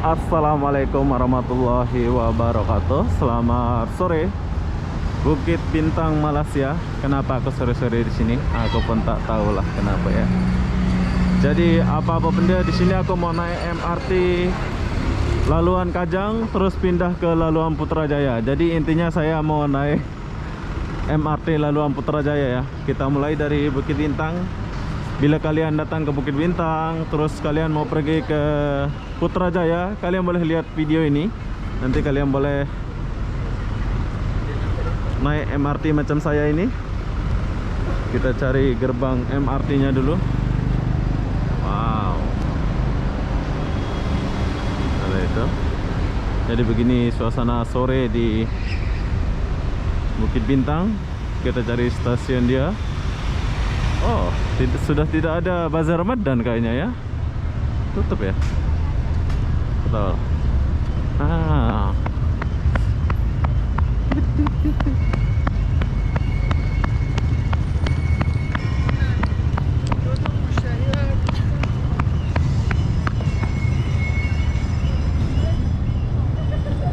Assalamualaikum warahmatullahi wabarakatuh. Selamat sore, Bukit Bintang, Malaysia. Kenapa aku sore-sore di sini? Aku pun tak tahulah kenapa ya. Jadi apa-apa benda di sini aku mau naik MRT Laluan Kajang terus pindah ke Laluan Putrajaya. Jadi intinya saya mau naik MRT Laluan Putrajaya ya. Kita mulai dari Bukit Bintang. Bila kalian datang ke Bukit Bintang, terus kalian mau pergi ke Putrajaya, kalian boleh lihat video ini. Nanti kalian boleh naik MRT macam saya ini. Kita cari gerbang MRT-nya dulu. Wow. Ada itu. Jadi begini suasana sore di Bukit Bintang. Kita cari stasiun dia. Oh, sudah tidak ada Bazar Ramadan kayaknya ya. Tutup ya. Betul.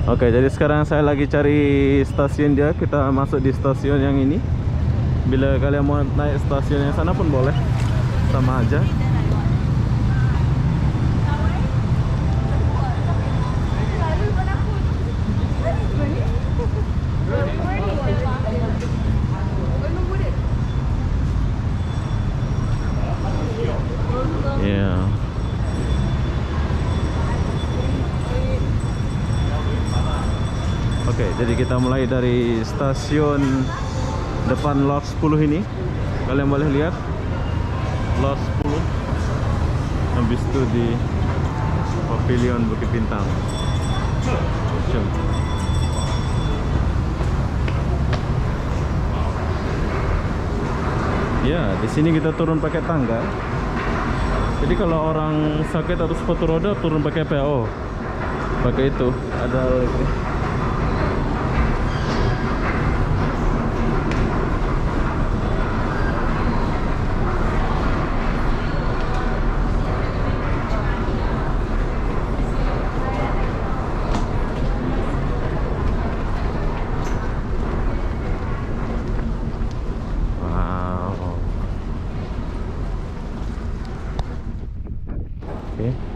Oke, jadi sekarang saya lagi cari stasiun dia. Kita masuk di stasiun yang ini. Bila kalian mau naik stasiun yang sana pun boleh, sama aja. Yeah. Oke, jadi kita mulai dari stasiun depan lot 10 ini. Kalian boleh lihat lot 10. Habis itu di Pavilion Bukit Bintang. Ya, di sini kita turun pakai tangga. Jadi kalau orang sakit atau sepatu roda turun pakai PO. Pakai itu. Ada lagi.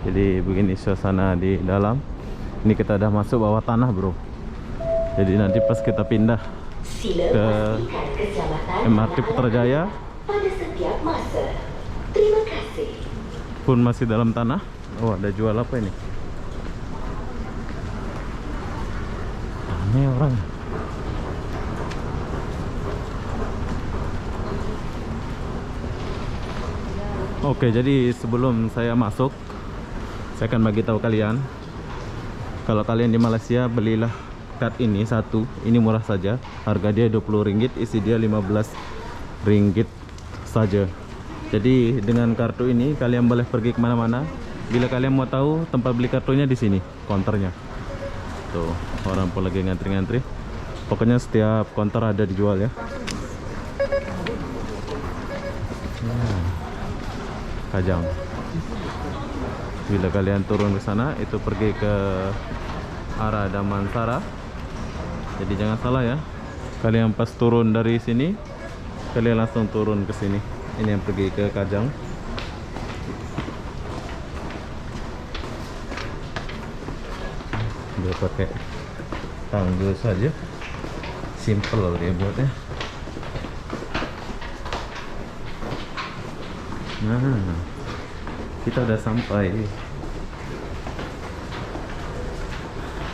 Jadi begini suasana di dalam. Ini kita dah masuk bawah tanah bro. Jadi nanti pas kita pindah ke MRT Putrajaya pada setiap masa. Terima kasih. Pun masih dalam tanah. Oh, ada jual apa ini? Aneh orang. Oke, jadi sebelum saya masuk, saya akan bagi tahu kalian. Kalau kalian di Malaysia, belilah kad ini satu. Ini murah saja. Harga dia RM20, isi dia RM15 saja. Jadi dengan kartu ini kalian boleh pergi kemana-mana. Bila kalian mau tahu tempat beli kartunya di sini, konternya. Tuh, orang pun lagi ngantri-ngantri. Pokoknya setiap konter ada dijual ya. Kajang. Bila kalian turun ke sana, itu pergi ke arah Damansara. Jadi jangan salah ya. Kalian pas turun dari sini, kalian langsung turun ke sini. Ini yang pergi ke Kajang. Dia pakai tanggul saja. Simple dia buatnya. Nah, kita udah sampai.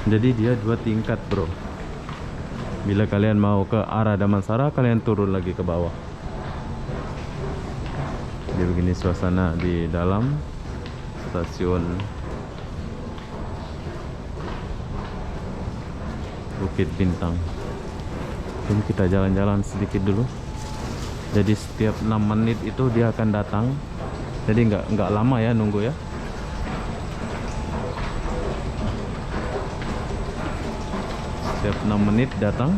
Jadi dia 2 tingkat bro. Bila kalian mau ke arah Damansara, kalian turun lagi ke bawah. Jadi begini suasana di dalam stasiun Bukit Bintang. Jadi kita jalan-jalan sedikit dulu. Jadi setiap 6 menit itu dia akan datang. Jadi nggak lama ya nunggu ya. Setiap 6 menit datang.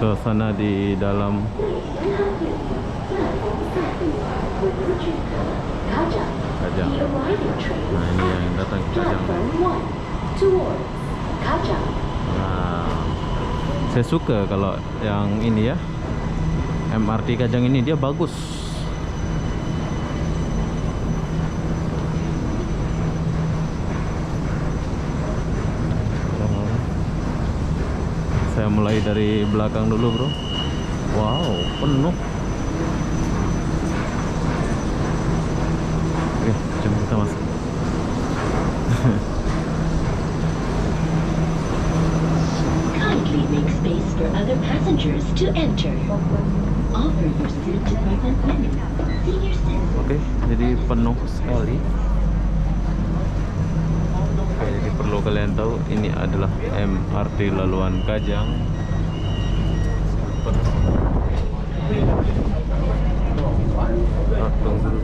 Suasana di dalam Kajang. The arriving train Nah, ini yang datang ke Kajang. platform 1 towards Kajang. Nah, saya suka kalau yang ini ya, MRT Kajang ini dia bagus. Saya mulai dari belakang dulu, bro. Wow, penuh. Oke, jom kita masuk. Kindly make space for other passengers to enter. Offer your seat to pregnant women, senior citizens. Oke, jadi penuh sekali. Oke, jadi perlu kalian tahu ini adalah MRT Laluan Kajang. Penuh. Tunggu dulu.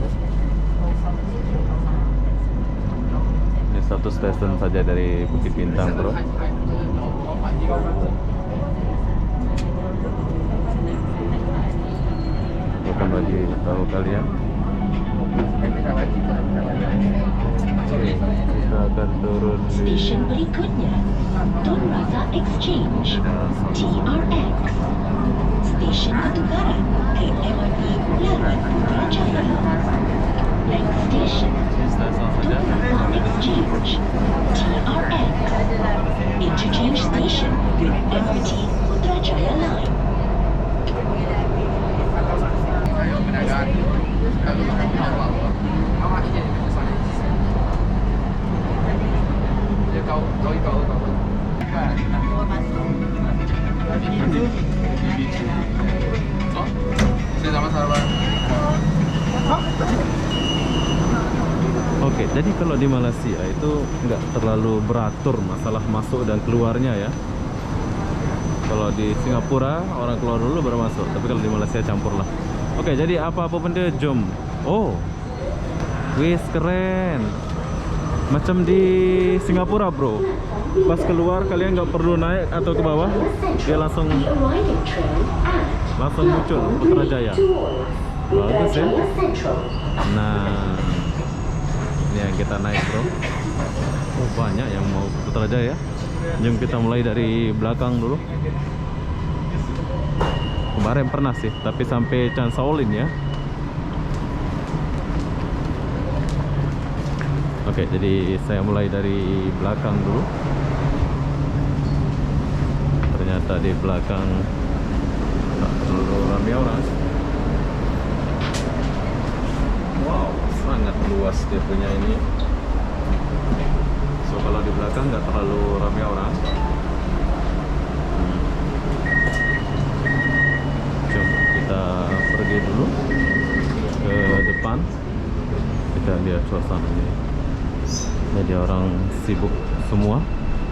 Ini satu stasiun saja dari Bukit Bintang, bro. Akan bagi tahu kalian. Kita akan turun di Station berikutnya, Tun Razak Exchange, TRX. Station bertukaran ke MRT Laluan Putrajaya. Next station, stasiun saja. Tun Razak Exchange, TRX. Interchange station with MRT Putrajaya Line. Oke, jadi kalau di Malaysia itu nggak terlalu beratur masalah masuk dan keluarnya ya. Kalau di Singapura orang keluar dulu baru masuk, tapi kalau di Malaysia campur lah. Oke, jadi apa-apa benda jom. Oh, wis keren. Macam di Singapura, bro. Pas keluar kalian nggak perlu naik atau ke bawah, dia langsung The arriving train at muncul Putrajaya. Bagus ya. Putrajaya Central. Nah, ini yang kita naik, bro. Oh, banyak yang mau Putrajaya. Jom kita mulai dari belakang dulu. Kemarin pernah sih, tapi sampai Chan Shaolin ya. Oke, jadi saya mulai dari belakang dulu. Ternyata di belakang tak terlalu ramai orang. Wow, sangat luas dia punya ini. So kalau di belakang nggak terlalu ramai orang. Jom kita pergi dulu ke depan. Kita lihat suasananya. Jadi orang sibuk semua.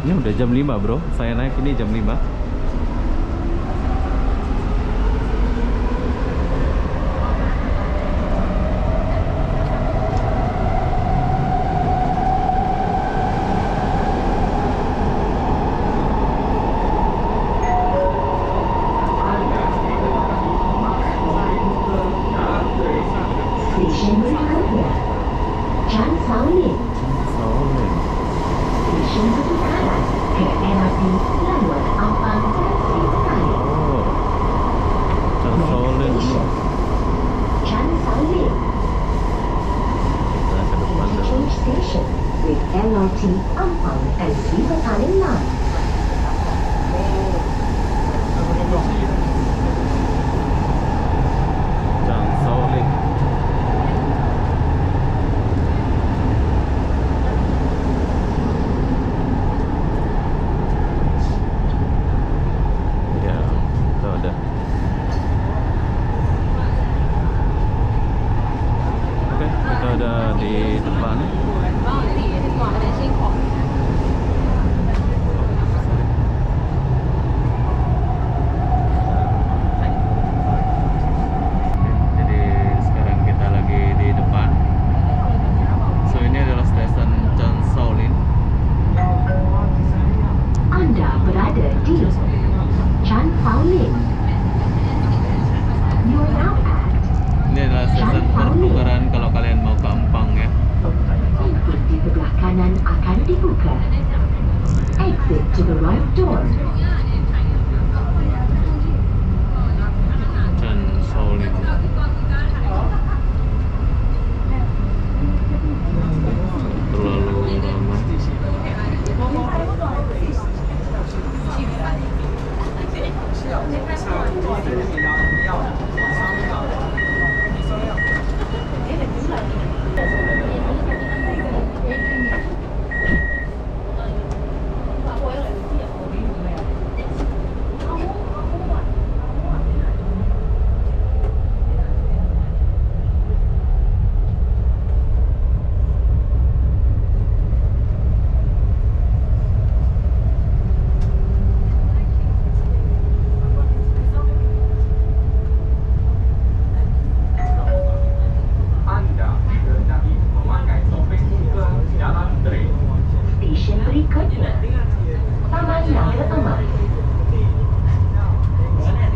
Ini udah jam 5, bro. Saya naik ini jam 5. Station berikutnya, Chan Shaolin. Shaolin. Station bertukaran ke MRT Laluan Ampang right door. Dan solid. Terlalu ramai. Stasiun berikutnya, Taman Naga Emas.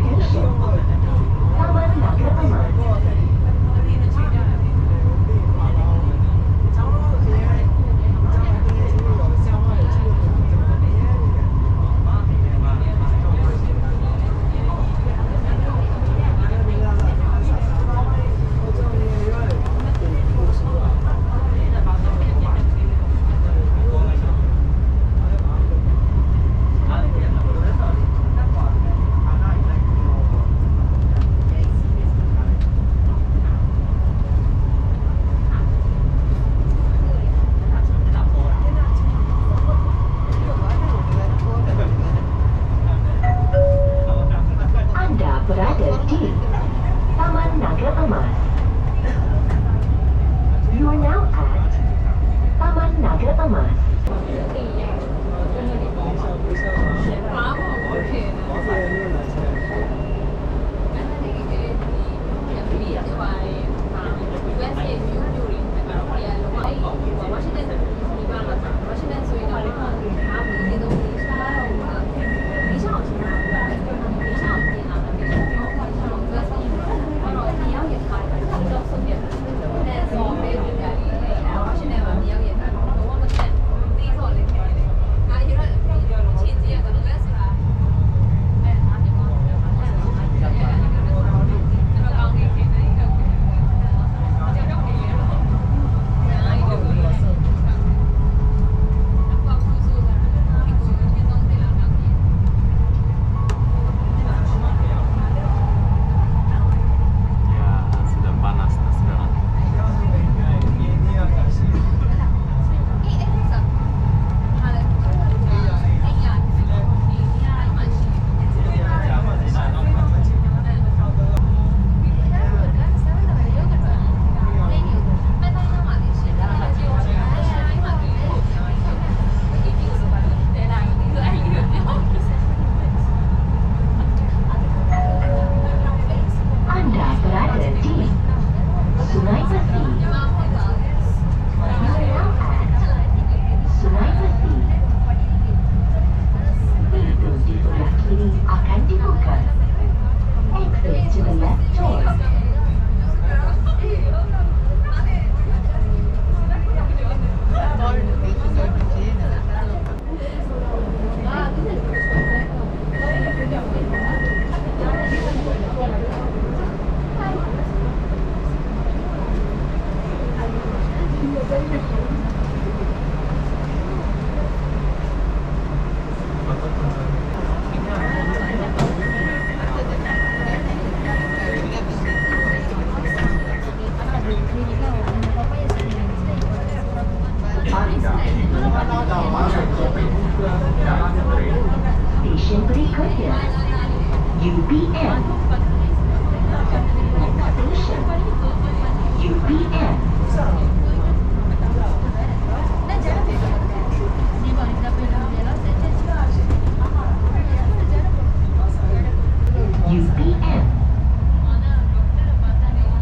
Station, Taman Naga Emas. Anda berada di Taman Naga Emas. You are now at Taman Naga Emas. Stasiun berikutnya, UPN. Station, UPN. UPN.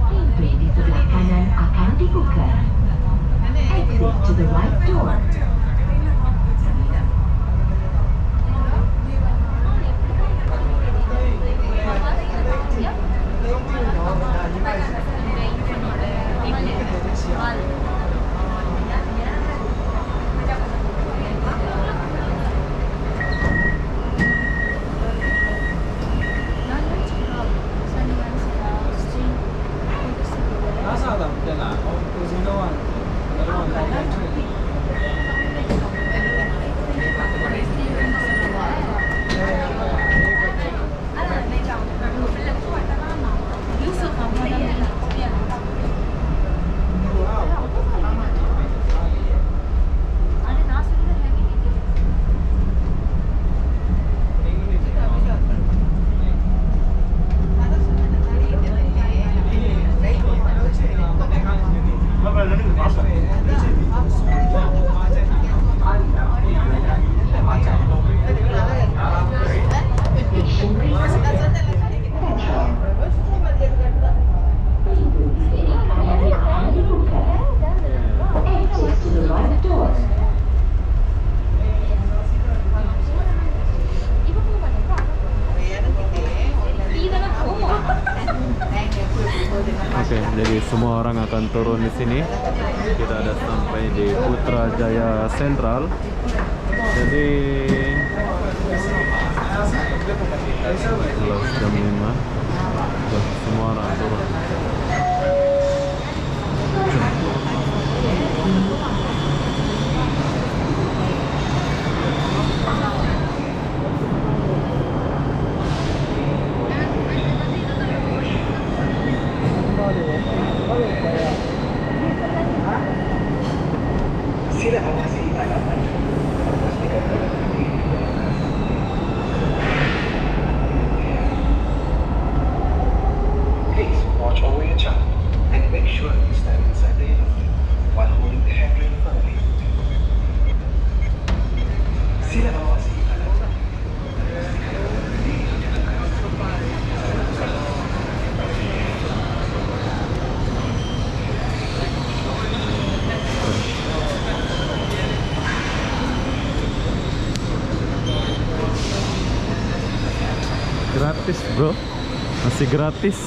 Pintu di sebelah kanan akan dibuka. Exit to the right door. Jadi semua orang akan turun di sini. Kita ada sampai di Putrajaya Central. Jadi jam 5 semua orang turun. Sila awasi halaman. Pastikan please watch over your child and make sure you stand inside the yellow while holding the handrail firmly. Sila awasi halaman. Gratis bro, masih gratis.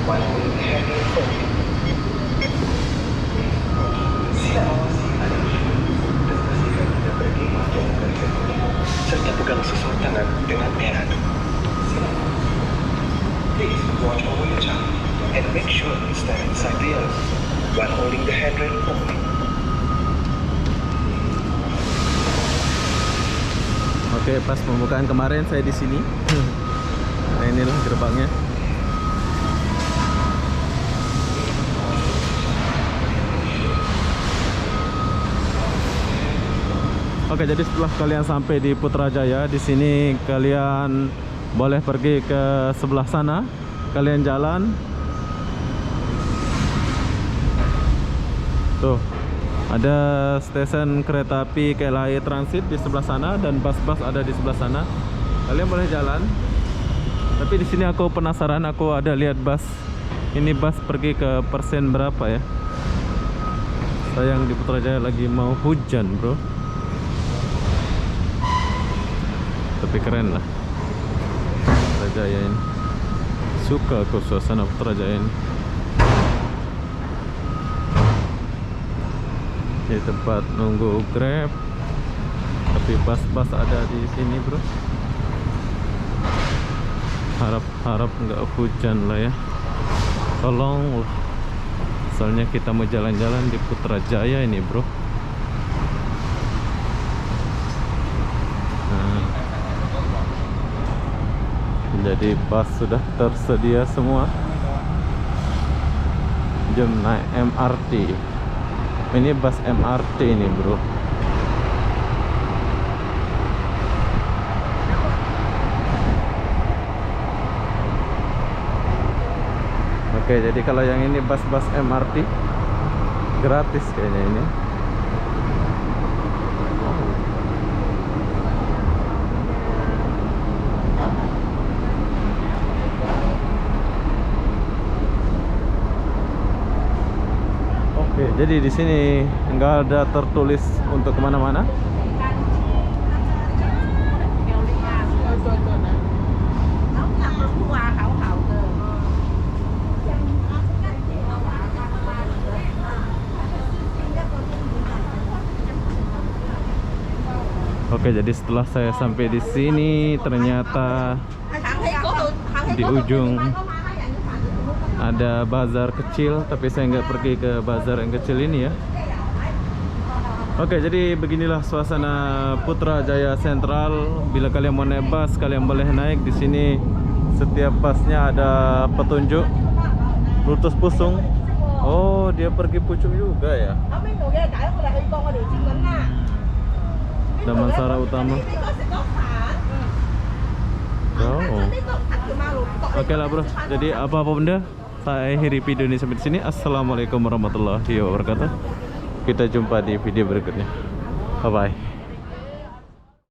While holding the handrail firmly. Sila awasi halaman. Dan pastikan tidak pergi jauh dari handrail serta pegang sesuatu tangan dengan erat. Sila. Please watch over your child and make sure you stand inside the yellow while holding the handrail firmly. Oke, pas pembukaan kemarin saya di sini. Nah, inilah gerbangnya. Oke, jadi setelah kalian sampai di Putrajaya, di sini kalian boleh pergi ke sebelah sana. Kalian jalan. Tuh, ada stasiun kereta api KLIA Transit di sebelah sana dan bus-bus ada di sebelah sana. Kalian boleh jalan. Tapi di sini aku penasaran, aku ada lihat bus. Ini bus pergi ke persen berapa ya? Sayang di Putrajaya lagi mau hujan, bro. Tapi keren lah Putrajaya ini. Suka aku suasana Putrajaya ini. Di tempat nunggu Grab, tapi bus-bus ada di sini, bro. Harap-harap nggak hujan lah ya. Tolong lah. Soalnya kita mau jalan-jalan di Putrajaya ini, bro. Nah, jadi bus sudah tersedia semua. Jom naik MRT. Ini bus MRT ini, bro. Oke, jadi kalau yang ini bus-bus MRT gratis kayaknya ini. Oke, jadi di sini enggak ada tertulis untuk kemana-mana. Oke, jadi setelah saya sampai di sini, ternyata di ujung ada bazar kecil, tapi saya nggak pergi ke bazar yang kecil ini ya. Oke, jadi beginilah suasana Putrajaya Central. Bila kalian mau naik bus, kalian boleh naik di sini. Setiap busnya ada petunjuk rute Pusung. Oh, dia pergi Pucung juga ya. Damansara Utama. Oh. Oke lah, bro. Jadi apa-apa benda, saya akhiri video ini sampai di sini. Assalamualaikum warahmatullahi wabarakatuh. Kita jumpa di video berikutnya. Bye bye.